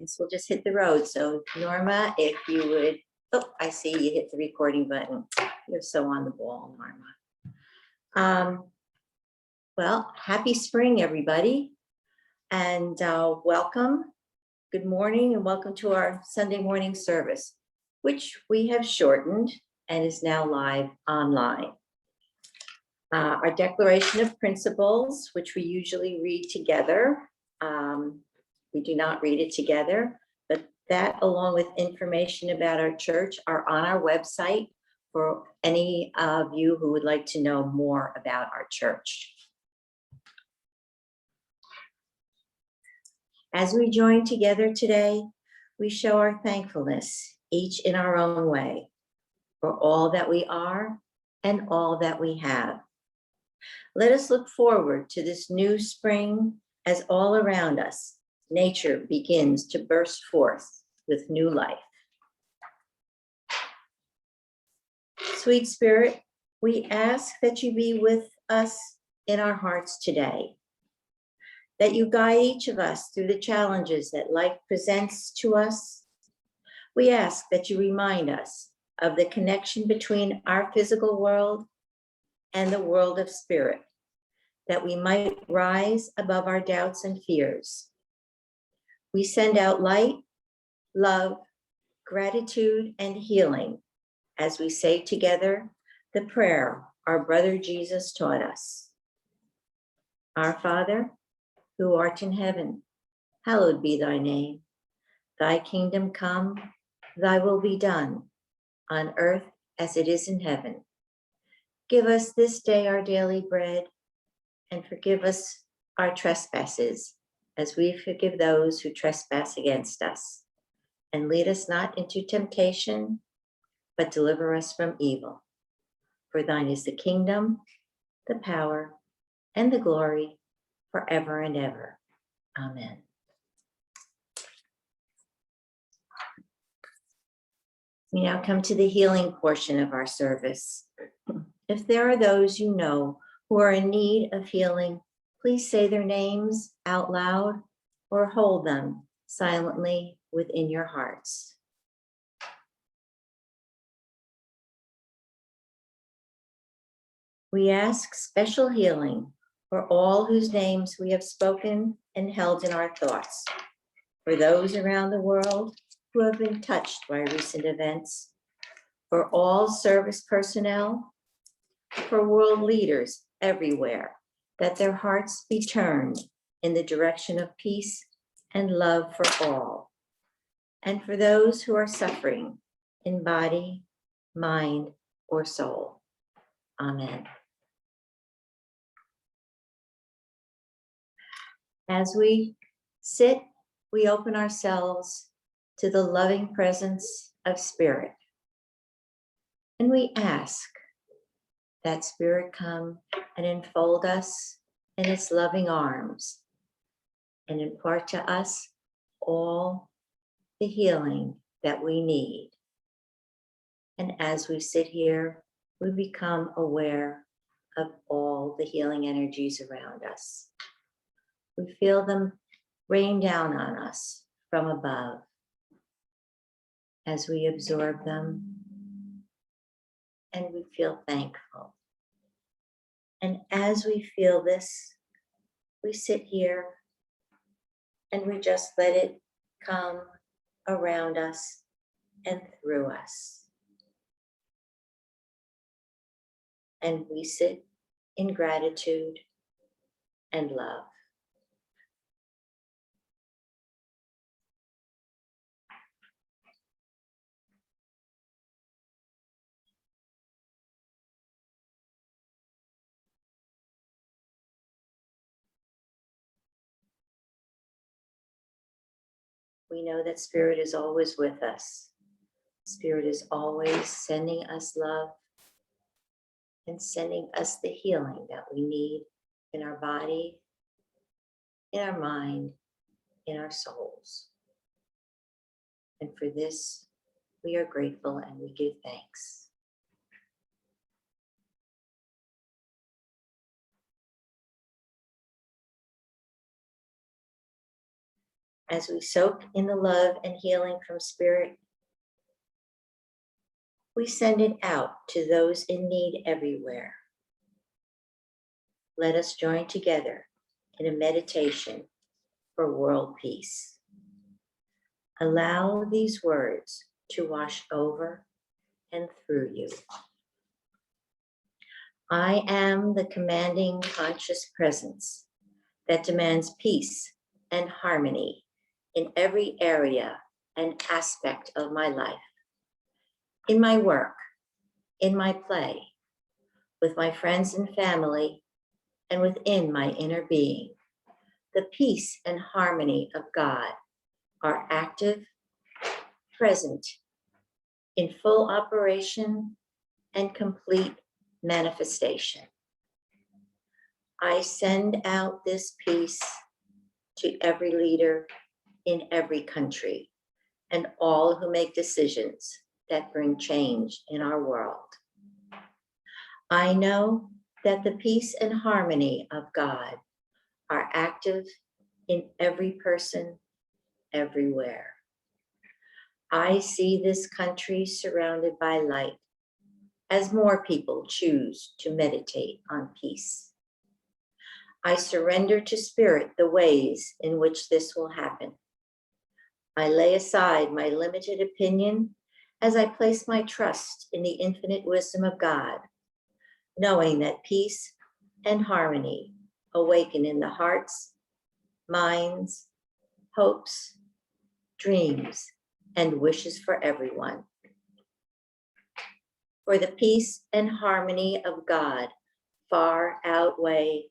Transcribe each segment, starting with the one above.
Guess we'll just hit the road. So Norma, if you would, oh, I see you hit the recording button. You're so on the ball, Norma. Well, happy spring, everybody. And welcome. Good morning and welcome to our Sunday morning service, which we have shortened and is now live online. Our Declaration of Principles, which we usually read together. We do not read it together, but that along with information about our church are on our website for any of you who would like to know more about our church. As we join together today, we show our thankfulness, each in our own way, for all that we are and all that we have. Let us look forward to this new spring as all around us, nature begins to burst forth with new life. Sweet Spirit, we ask that you be with us in our hearts today, that you guide each of us through the challenges that life presents to us. We ask that you remind us of the connection between our physical world and the world of spirit, that we might rise above our doubts and fears. We send out light, love, gratitude, and healing as we say together the prayer our brother Jesus taught us. Our Father, who art in heaven, hallowed be thy name. Thy kingdom come, thy will be done, on earth as it is in heaven. Give us this day our daily bread, and forgive us our trespasses, as we forgive those who trespass against us. And lead us not into temptation, but deliver us from evil. For thine is the kingdom, the power, and the glory, forever and ever. Amen. We now come to the healing portion of our service. If there are those you know who are in need of healing, please say their names out loud or hold them silently within your hearts. We ask special healing for all whose names we have spoken and held in our thoughts, for those around the world who have been touched by recent events, for all service personnel, for world leaders everywhere, that their hearts be turned in the direction of peace and love for all, and for those who are suffering in body, mind, or soul. Amen. As we sit, we open ourselves to the loving presence of Spirit, and we ask that Spirit come and enfold us in its loving arms and impart to us all the healing that we need. And as we sit here, we become aware of all the healing energies around us. We feel them rain down on us from above as we absorb them, and we feel thankful. And as we feel this, we sit here and we just let it come around us and through us. And we sit in gratitude and love. We know that Spirit is always with us. Spirit is always sending us love and sending us the healing that we need in our body, in our mind, in our souls. And for this, we are grateful and we give thanks. As we soak in the love and healing from Spirit, we send it out to those in need everywhere. Let us join together in a meditation for world peace. Allow these words to wash over and through you. I am the commanding conscious presence that demands peace and harmony in every area and aspect of my life, in my work, in my play, with my friends and family, and within my inner being. The peace and harmony of God are active, present, in full operation, and complete manifestation. I send out this peace to every leader in every country and all who make decisions that bring change in our world. I know that the peace and harmony of God are active in every person, everywhere. I see this country surrounded by light as more people choose to meditate on peace. I surrender to Spirit the ways in which this will happen. I lay aside my limited opinion as I place my trust in the infinite wisdom of God, knowing that peace and harmony awaken in the hearts, minds, hopes, dreams, and wishes for everyone. For the peace and harmony of God far outweigh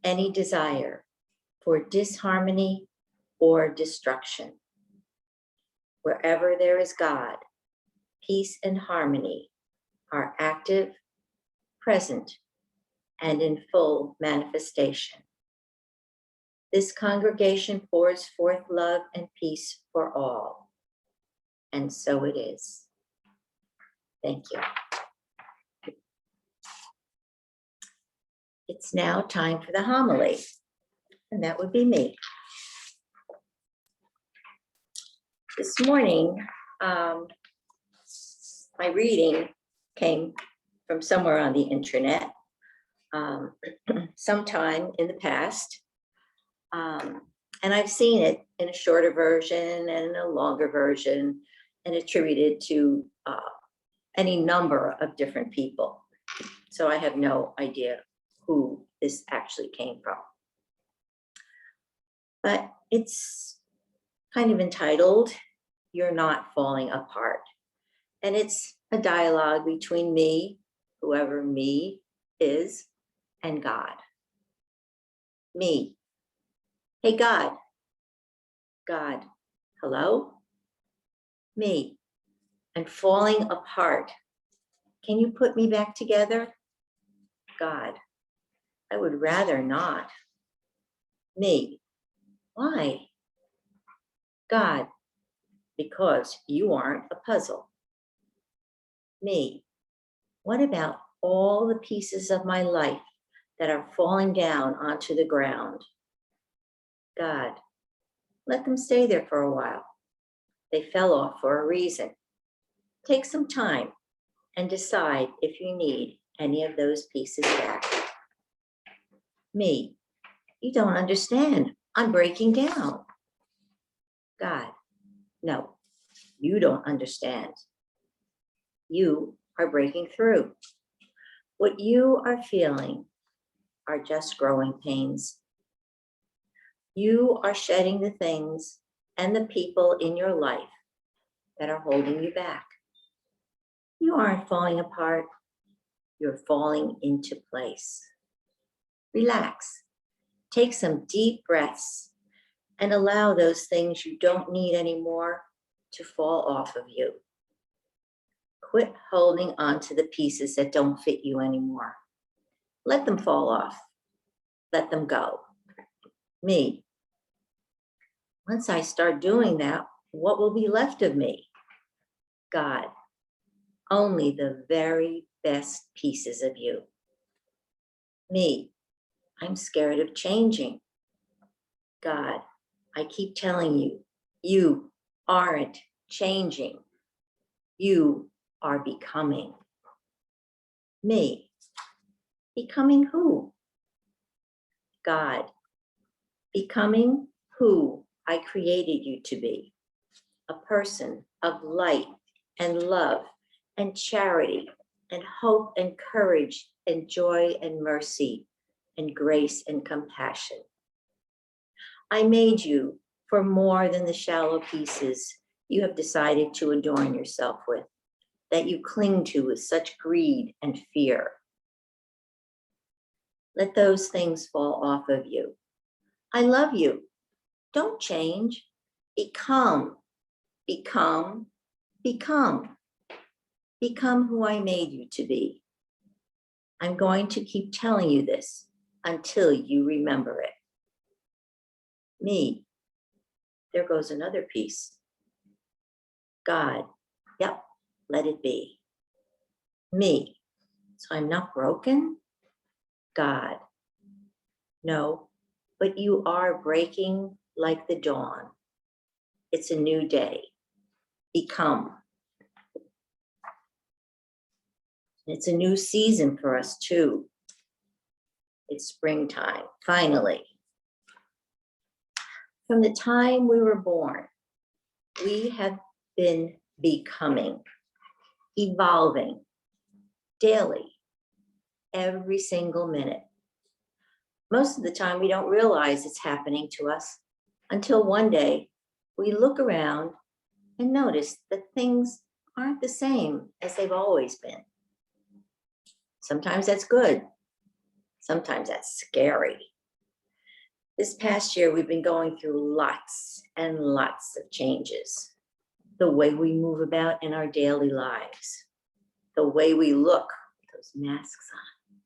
any desire for disharmony or destruction. Wherever there is God, peace and harmony are active, present, and in full manifestation. This congregation pours forth love and peace for all, and so it is. Thank you. It's now time for the homily, and that would be me. This morning, my reading came from somewhere on the internet, sometime in the past. And I've seen it in a shorter version and a longer version, and attributed to any number of different people. So I have no idea who this actually came from. But it's kind of entitled, "You're Not Falling Apart." And it's a dialogue between me, whoever me is, and God. Me. Hey, God. God. Hello? Me. I'm falling apart. Can you put me back together? God. I would rather not. Me. Why? God. Because you aren't a puzzle. Me. What about all the pieces of my life that are falling down onto the ground? God. Let them stay there for a while. They fell off for a reason. Take some time and decide if you need any of those pieces back. Me. You don't understand. I'm breaking down. God. No, you don't understand. You are breaking through. What you are feeling are just growing pains. You are shedding the things and the people in your life that are holding you back. You aren't falling apart. You're falling into place. Relax. Take some deep breaths and allow those things you don't need anymore to fall off of you. Quit holding on to the pieces that don't fit you anymore. Let them fall off. Let them go. Me. Once I start doing that, what will be left of me? God. Only the very best pieces of you. Me. I'm scared of changing. God. I keep telling you You aren't changing. You are becoming. Me. Becoming who? God. Becoming who I created you to be. A person of light and love and charity and hope and courage and joy and mercy and grace and compassion. I made you for more than the shallow pieces you have decided to adorn yourself with, that you cling to with such greed and fear. Let those things fall off of you. I love you. Don't change. Become, become, become. Become who I made you to be. I'm going to keep telling you this until you remember it. Me. There goes another piece. God. Yep, let it be. Me. So I'm not broken? God. No, but you are breaking like the dawn. It's a new day. Become. It's a new season for us too. It's springtime, finally. From the time we were born, we have been becoming, evolving daily, every single minute. Most of the time, we don't realize it's happening to us until one day we look around and notice that things aren't the same as they've always been. Sometimes that's good. Sometimes that's scary. This past year, we've been going through lots and lots of changes. The way we move about in our daily lives, the way we look with those masks on,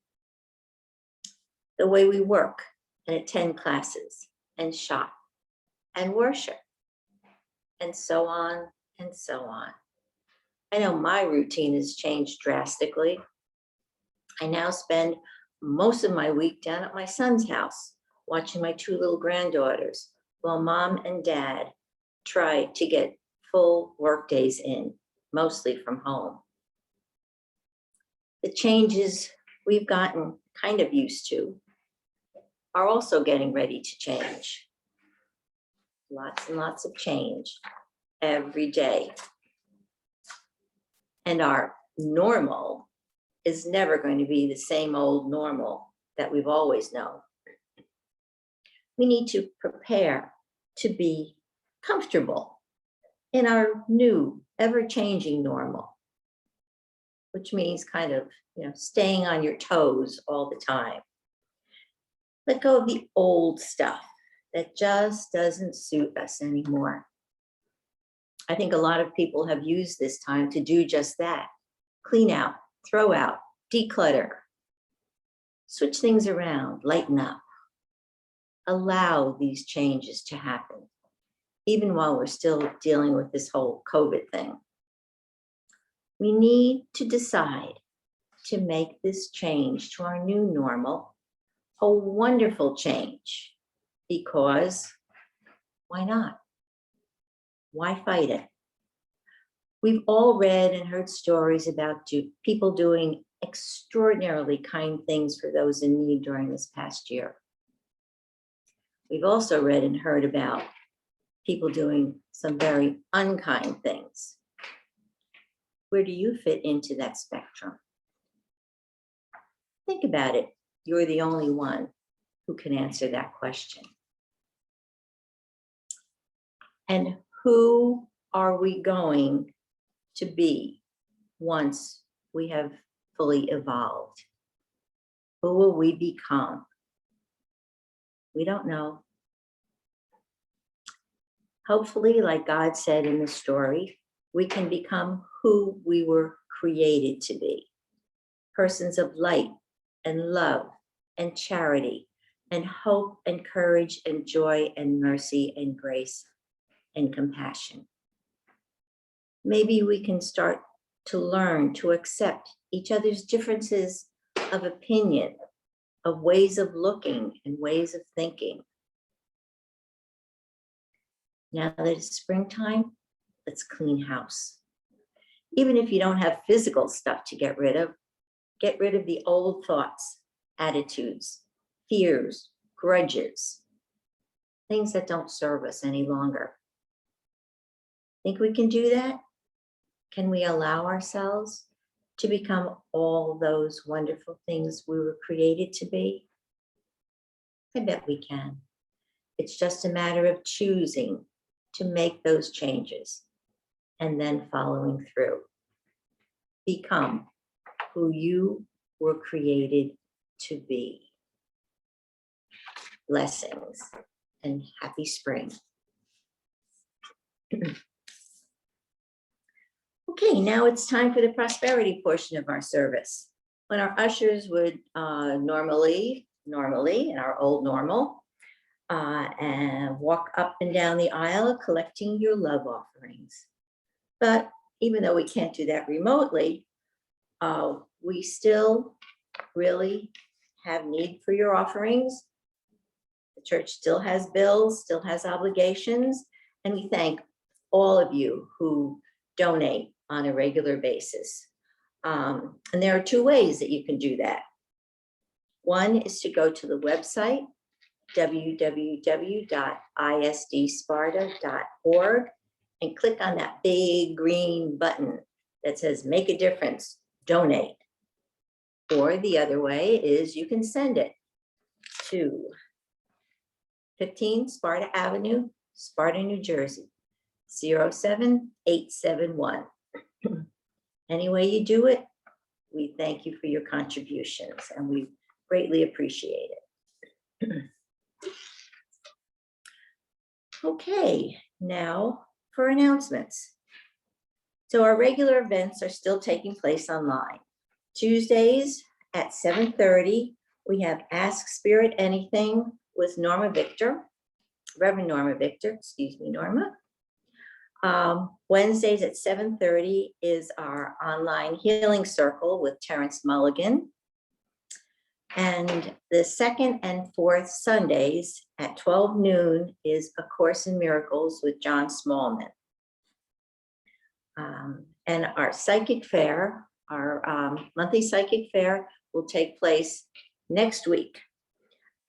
the way we work and attend classes and shop and worship, and so on and so on. I know my routine has changed drastically. I now spend most of my week down at my son's house, watching my two little granddaughters, while mom and dad try to get full work days in, mostly from home. The changes we've gotten kind of used to are also getting ready to change. Lots and lots of change every day. And our normal is never going to be the same old normal that we've always known. We need to prepare to be comfortable in our new, ever-changing normal, which means kind of, staying on your toes all the time. Let go of the old stuff that just doesn't suit us anymore. I think a lot of people have used this time to do just that. Clean out, throw out, declutter, switch things around, lighten up. Allow these changes to happen, even while we're still dealing with this whole COVID thing. We need to decide to make this change to our new normal a wonderful change, because why not? Why fight it? We've all read and heard stories about people doing extraordinarily kind things for those in need during this past year. We've also read and heard about people doing some very unkind things. Where do you fit into that spectrum? Think about it. You're the only one who can answer that question. And who are we going to be once we have fully evolved? Who will we become? We don't know. Hopefully, like God said in the story, we can become who we were created to be. Persons of light and love and charity and hope and courage and joy and mercy and grace and compassion. Maybe we can start to learn to accept each other's differences of opinion, of ways of looking and ways of thinking. Now that it's springtime, let's clean house. Even if you don't have physical stuff to get rid of the old thoughts, attitudes, fears, grudges, things that don't serve us any longer. Think we can do that? Can we allow ourselves to become all those wonderful things we were created to be? I bet we can. It's just a matter of choosing to make those changes and then following through. Become who you were created to be. Blessings and happy spring. Okay, now it's time for the prosperity portion of our service. When our ushers would normally in our old normal, and walk up and down the aisle collecting your love offerings. But even though we can't do that remotely, we still really have need for your offerings. The church still has bills, still has obligations, and we thank all of you who donate on a regular basis. And there are two ways that you can do that. One is to go to the website, www.isdsparta.org, and click on that big green button that says make a difference, donate. Or the other way is you can send it to 15 Sparta Avenue, Sparta, New Jersey, 07871. Any way you do it, we thank you for your contributions and we greatly appreciate it. Okay, now for announcements. So our regular events are still taking place online. Tuesdays at 7:30, we have Ask Spirit Anything with Norma Victor, Reverend Norma Victor, excuse me, Norma. Wednesdays at 7:30 is our online healing circle with Terrence Mulligan. And the second and fourth Sundays at 12 noon is A Course in Miracles with John Smallman. And our psychic fair, our monthly psychic fair will take place next week.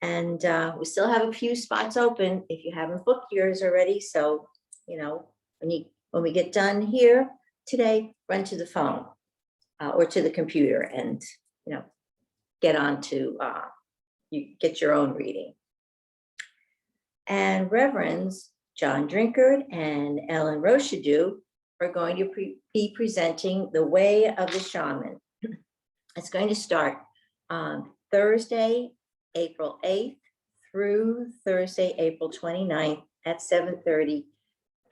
And we still have a few spots open if you haven't booked yours already. So, you know, when we get done here today, run to the phone or to the computer and, you know, get on to, you get your own reading. And Reverends John Drinkard and Ellen Rochadou are going to be presenting The Way of the Shaman. It's going to start on Thursday, April 8th through Thursday, April 29th at 7:30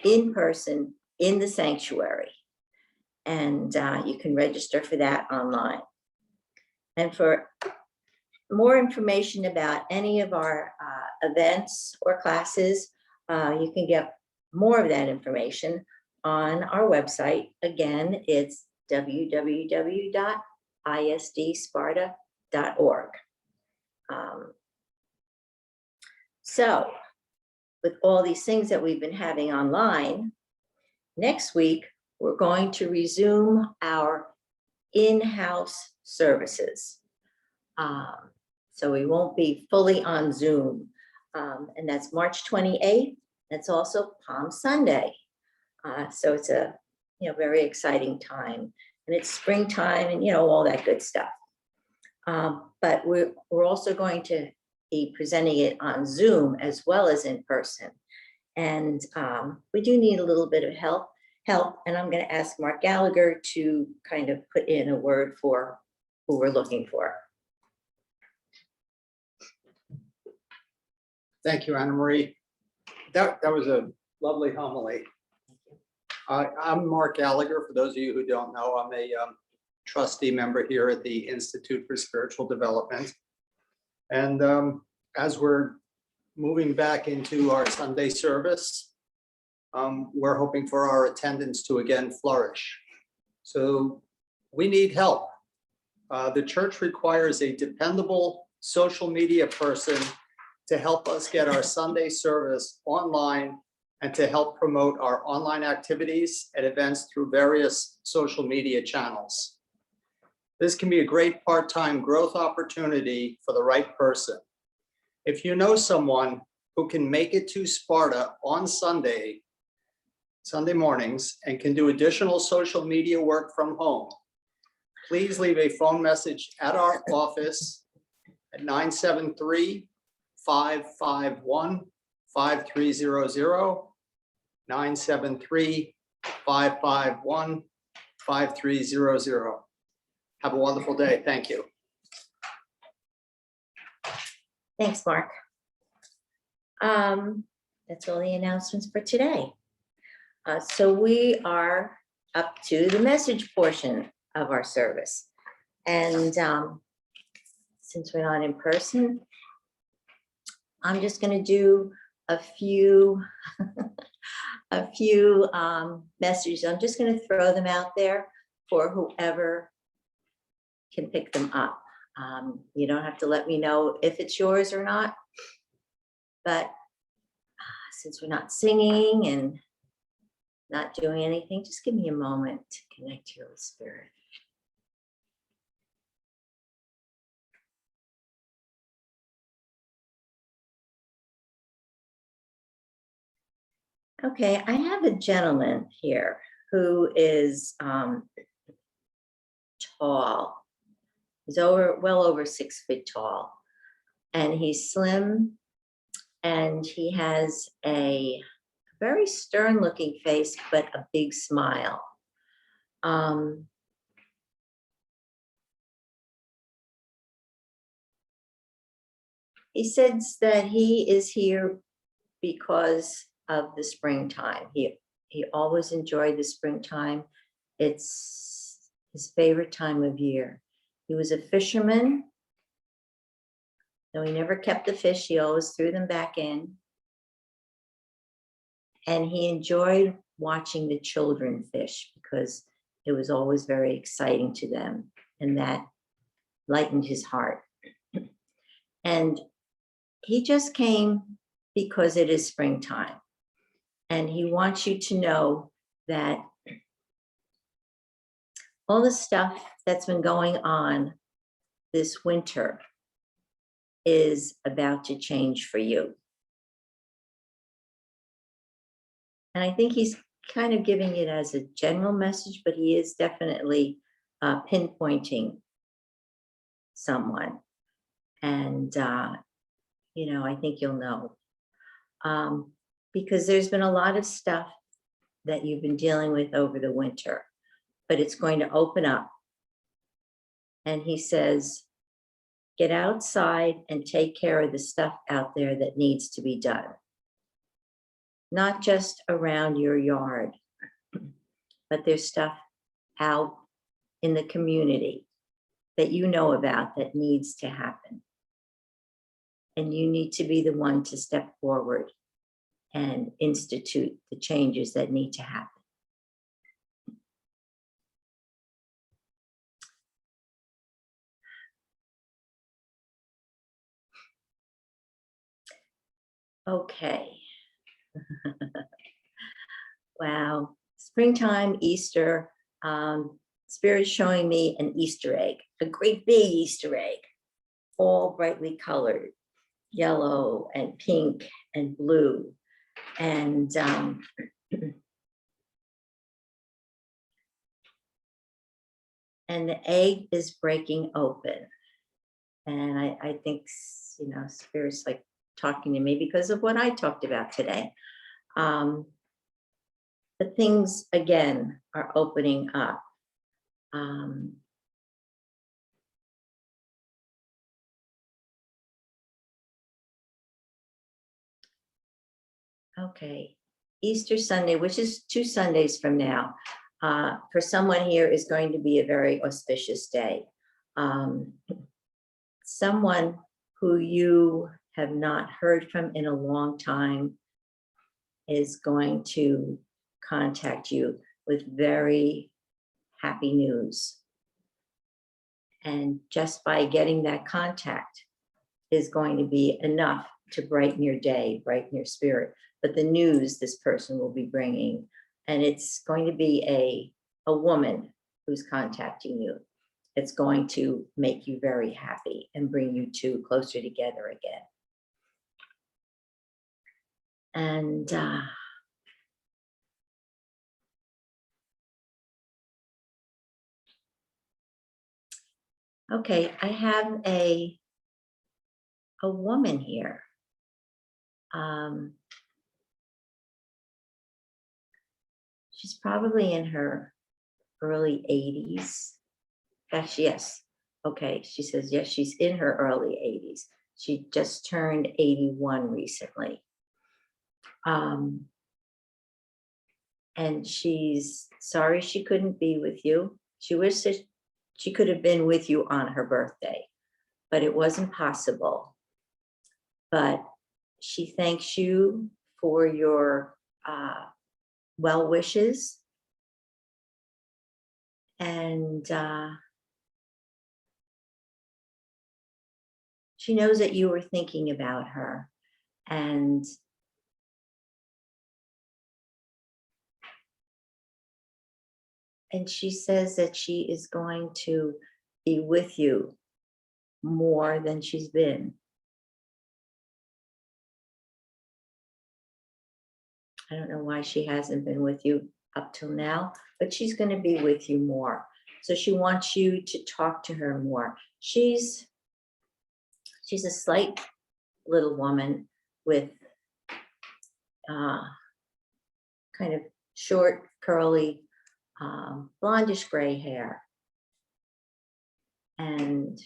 in person in the sanctuary. And you can register for that online. And for more information about any of our events or classes, you can get more of that information on our website. Again, it's www.isdsparta.org. So with all these things that we've been having online, next week, we're going to resume our in-house services. So we won't be fully on Zoom. And that's March 28th. That's also Palm Sunday. So it's a very exciting time. And it's springtime and all that good stuff. But we're also going to be presenting it on Zoom as well as in person. And we do need a little bit of help. And I'm going to ask Mark Gallagher to kind of put in a word for who we're looking for. Thank you, Anna Marie. That was a lovely homily. I'm Mark Gallagher. For those of you who don't know, I'm a trustee member here at the Institute for Spiritual Development. And as we're moving back into our Sunday service, we're hoping for our attendance to again flourish. So we need help. The church requires a dependable social media person to help us get our Sunday service online and to help promote our online activities and events through various social media channels. This can be a great part-time growth opportunity for the right person. If you know someone who can make it to Sparta on Sunday mornings, and can do additional social media work from home, please leave a phone message at our office at 973-551-5300, 973-551-5300. Have a wonderful day. Thank you. Thanks, Mark. That's all the announcements for today. So we are up to the message portion of our service. And since we're not in person, I'm just going to do a few messages. I'm just going to throw them out there for whoever can pick them up. You don't have to let me know if it's yours or not, but since we're not singing and not doing anything, just give me a moment to connect to your spirit. Okay, I have a gentleman here who is tall. He's well over 6 feet tall, and he's slim, and he has a very stern looking face, but a big smile. He says that he is here because of the springtime. He always enjoyed the springtime. It's his favorite time of year. He was a fisherman. Though he never kept the fish, he always threw them back in. And he enjoyed watching the children fish because it was always very exciting to them, and that lightened his heart. And he just came because it is springtime. And he wants you to know that all the stuff that's been going on this winter is about to change for you. And I think he's kind of giving it as a general message, but he is definitely pinpointing someone. And, I think you'll know. Because there's been a lot of stuff that you've been dealing with over the winter, but it's going to open up. And he says, get outside and take care of the stuff out there that needs to be done. Not just around your yard, but there's stuff out in the community that you know about that needs to happen. And you need to be the one to step forward and institute the changes that need to happen. Okay. Wow. Springtime, Easter. Spirit's showing me an Easter egg, a great big Easter egg, all brightly colored, yellow and pink and blue. And and the egg is breaking open. And I think, Spirit's like talking to me because of what I talked about today. But things, again, are opening up. Okay, Easter Sunday, which is 2 Sundays from now, for someone here is going to be a very auspicious day. Someone who you have not heard from in a long time is going to contact you with very happy news. And just by getting that contact is going to be enough to brighten your day, brighten your spirit. but the news this person will be bringing. And it's going to be a woman who's contacting you. It's going to make you very happy and bring you two closer together again. And okay, I have a woman here. She's probably in her early 80s. Actually, yes. Okay, she says, yes, she's in her early 80s. She just turned 81 recently. And she's sorry she couldn't be with you. She wishes she could have been with you on her birthday, but it wasn't possible. But she thanks you for your well wishes. And she knows that you were thinking about her. And she says that she is going to be with you more than she's been. I don't know why she hasn't been with you up till now, but she's going to be with you more. So she wants you to talk to her more. She's a slight little woman with kind of short, curly, blondish gray hair. And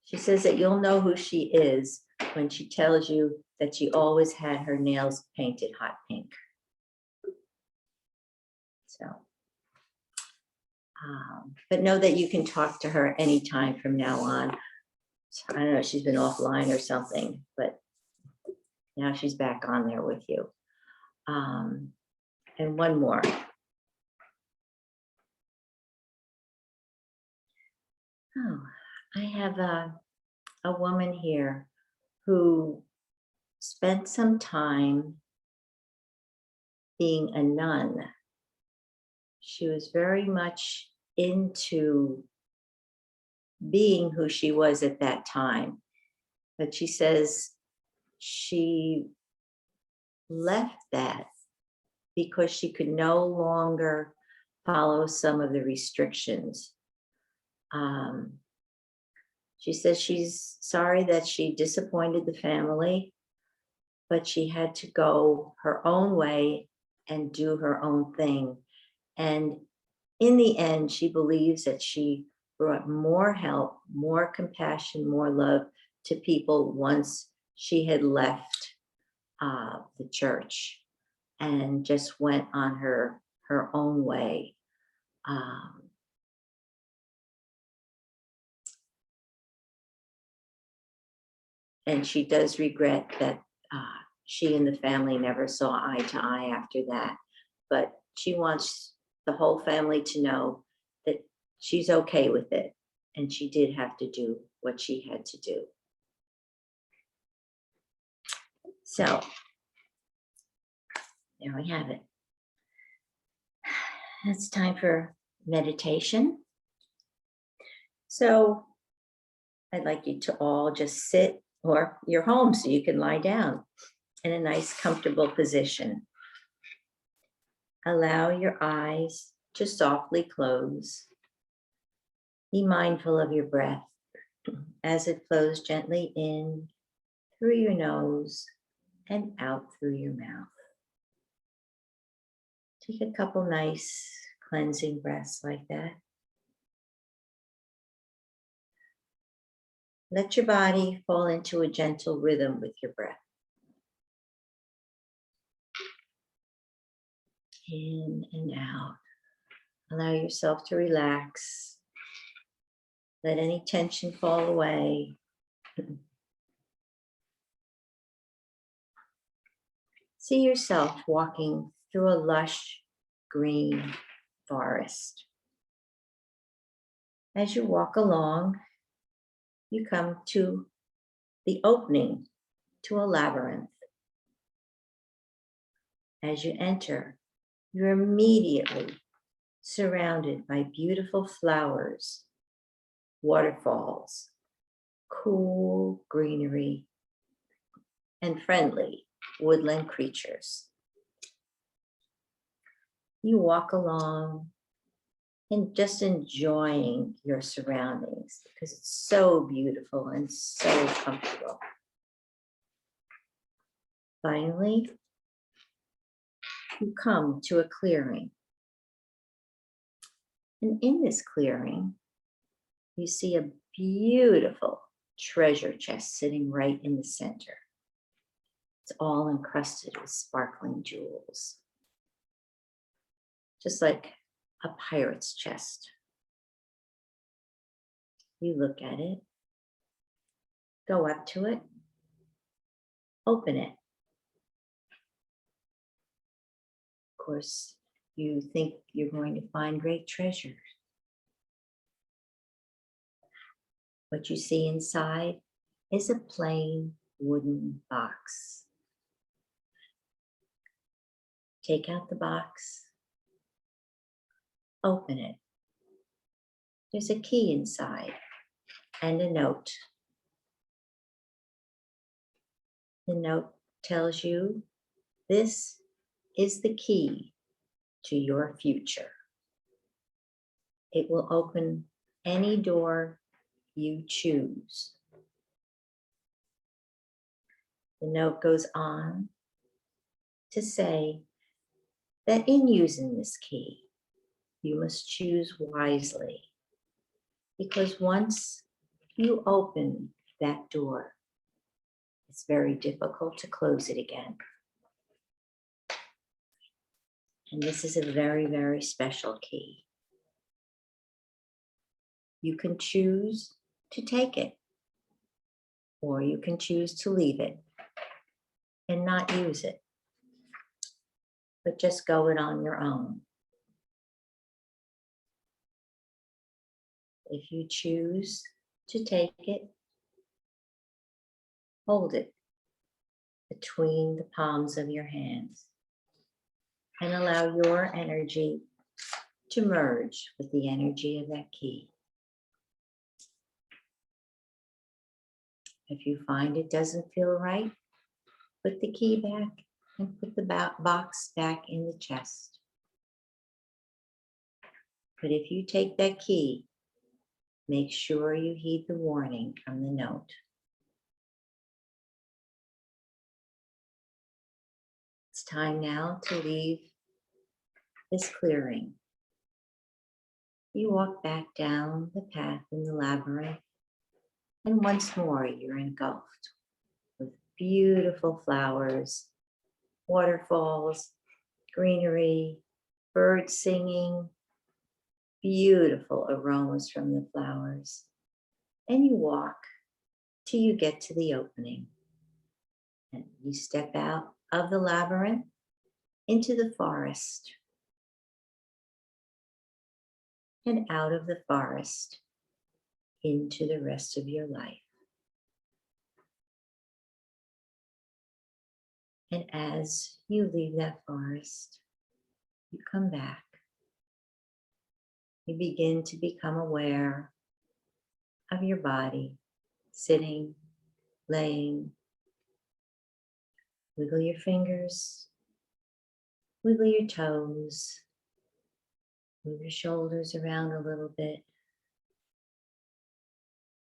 she says that you'll know who she is when she tells you that she always had her nails painted hot pink. So, but know that you can talk to her anytime from now on. I don't know, she's been offline or something, but now she's back on there with you. And one more. Oh, I have a woman here who spent some time being a nun. She was very much into being who she was at that time. But she says she left that because she could no longer follow some of the restrictions. She says she's sorry that she disappointed the family, but she had to go her own way and do her own thing. And in the end, she believes that she brought more help, more compassion, more love to people once she had left the church and just went on her own way. And she does regret that she and the family never saw eye to eye after that. But she wants the whole family to know that she's okay with it. And she did have to do what she had to do. So there we have it. It's time for meditation. So I'd like you to all just sit, or you're home so you can lie down in a nice comfortable position. Allow your eyes to softly close. Be mindful of your breath as it flows gently in through your nose and out through your mouth. Take a couple nice cleansing breaths like that. Let your body fall into a gentle rhythm with your breath. In and out. Allow yourself to relax. Let any tension fall away. See yourself walking through a lush green forest. As you walk along, you come to the opening to a labyrinth. As you enter, you're immediately surrounded by beautiful flowers, waterfalls, cool greenery, and friendly woodland creatures. You walk along and just enjoying your surroundings because it's so beautiful and so comfortable. Finally, you come to a clearing. And in this clearing, you see a beautiful treasure chest sitting right in the center. It's all encrusted with sparkling jewels, just like a pirate's chest. You look at it, go up to it, open it. Of course, you think you're going to find great treasure. What you see inside is a plain wooden box. Take out the box, open it. There's a key inside and a note. The note tells you this is the key to your future. It will open any door you choose. The note goes on to say that in using this key, you must choose wisely, because once you open that door, it's very difficult to close it again. And this is a very, very special key. You can choose to take it, or you can choose to leave it and not use it, but just go it on your own. If you choose to take it, hold it between the palms of your hands and allow your energy to merge with the energy of that key. If you find it doesn't feel right, put the key back and put the box back in the chest. But if you take that key, make sure you heed the warning from the note. It's time now to leave this clearing. You walk back down the path in the labyrinth, and once more you're engulfed with beautiful flowers, waterfalls, greenery, birds singing, beautiful aromas from the flowers. And you walk till you get to the opening. And you step out of the labyrinth into the forest. And out of the forest into the rest of your life. And as you leave that forest, you come back. You begin to become aware of your body, sitting, laying. Wiggle your fingers, wiggle your toes, move your shoulders around a little bit.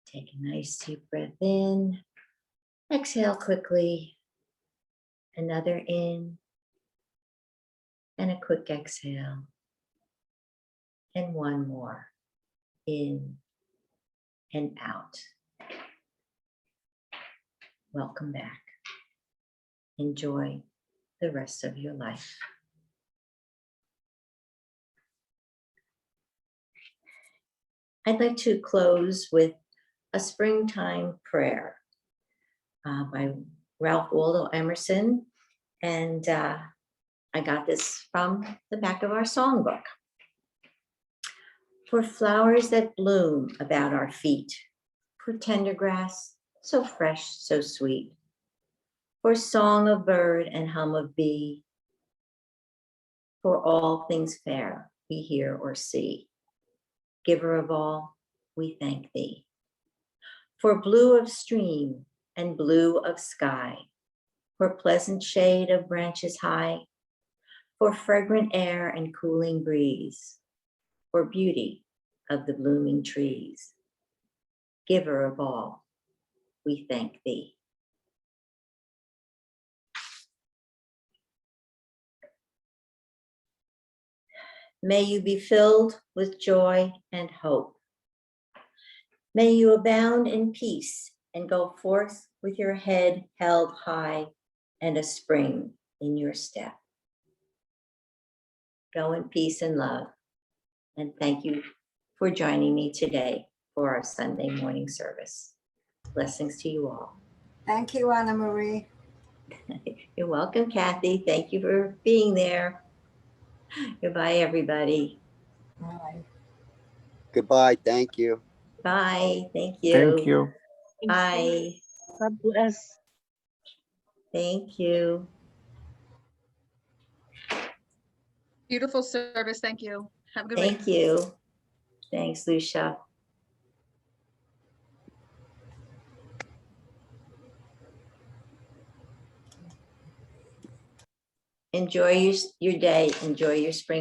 Take a nice deep breath in, exhale quickly, another in, and a quick exhale, and one more, in and out. Welcome back. Enjoy the rest of your life. I'd like to close with a springtime prayer by Ralph Waldo Emerson. And I got this from the back of our songbook. For flowers that bloom about our feet, for tender grass, so fresh, so sweet, for song of bird and hum of bee, for all things fair we hear or see. Giver of all, we thank thee. For blue of stream and blue of sky, for pleasant shade of branches high, for fragrant air and cooling breeze, for beauty of the blooming trees. Giver of all, we thank thee. May you be filled with joy and hope. May you abound in peace and go forth with your head held high and a spring in your step. Go in peace and love. And thank you for joining me today for our Sunday morning service. Blessings to you all. Thank you, Anna Marie. You're welcome, Kathy. Thank you for being there. Goodbye, everybody. Bye. Goodbye. Thank you. Bye. Thank you. Thank you. Bye. God bless. Thank you. Beautiful service. Thank you. Have a good week. Thank you. Thanks, Lucia. Enjoy your day. Enjoy your spring.